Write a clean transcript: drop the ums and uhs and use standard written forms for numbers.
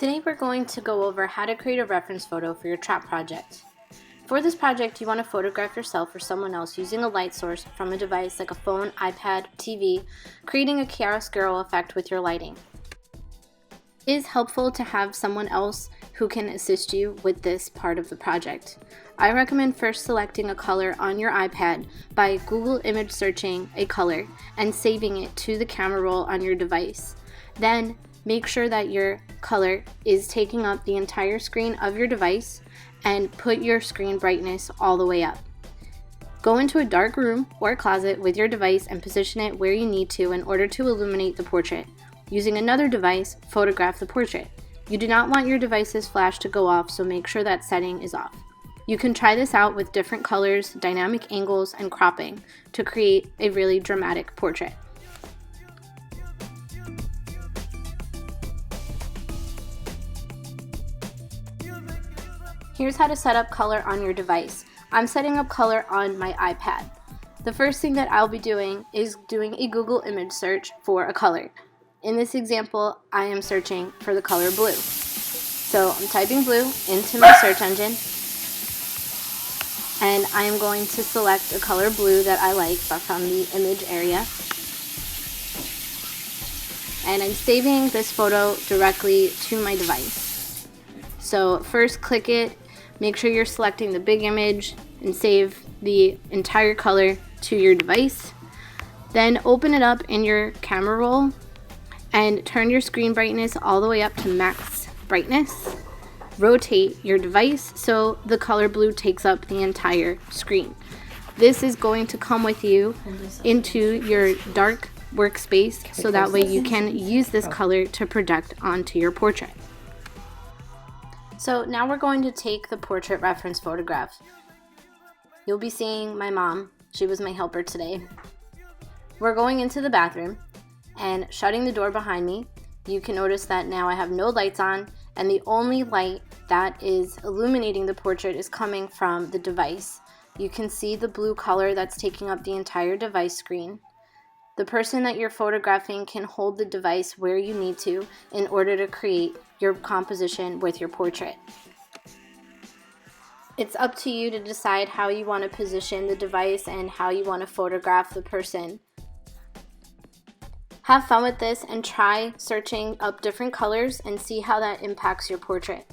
Today we're going to go over how to create a reference photo for your trap project. For this project, you want to photograph yourself or someone else using a light source from a device like a phone, iPad, TV, creating a chiaroscuro effect with your lighting. It is helpful to have someone else who can assist you with this part of the project. I recommend first selecting a color on your iPad by Google image searching a color and saving it to the camera roll on your device. Then make sure that your color is taking up the entire screen of your device and put your screen brightness all the way up. Go into a dark room or closet with your device and position it where you need to in order to illuminate the portrait. Using another device, photograph the portrait. You do not want your device's flash to go off, so make sure that setting is off. You can try this out with different colors, dynamic angles, and cropping to create a really dramatic portrait. Here's how to set up color on your device. I'm setting up color on my iPad. The first thing that I'll be doing is doing a Google image search for a color. In this example, I am searching for the color blue. So I'm typing blue into my search engine, and I am going to select a color blue that I like from the image area. And I'm saving this photo directly to my device. So first click it, make sure you're selecting the big image and save the entire color to your device. Then open it up in your camera roll and turn your screen brightness all the way up to max brightness. Rotate your device so the color blue takes up the entire screen. This is going to come with you into your dark workspace so that way you can use this color to project onto your portrait. So now we're going to take the portrait reference photograph. You'll be seeing my mom. She was my helper today. We're going into the bathroom and shutting the door behind me. You can notice that now I have no lights on, and the only light that is illuminating the portrait is coming from the device. You can see the blue color that's taking up the entire device screen. The person that you're photographing can hold the device where you need to in order to create your composition with your portrait. It's up to you to decide how you want to position the device and how you want to photograph the person. Have fun with this and try searching up different colors and see how that impacts your portrait.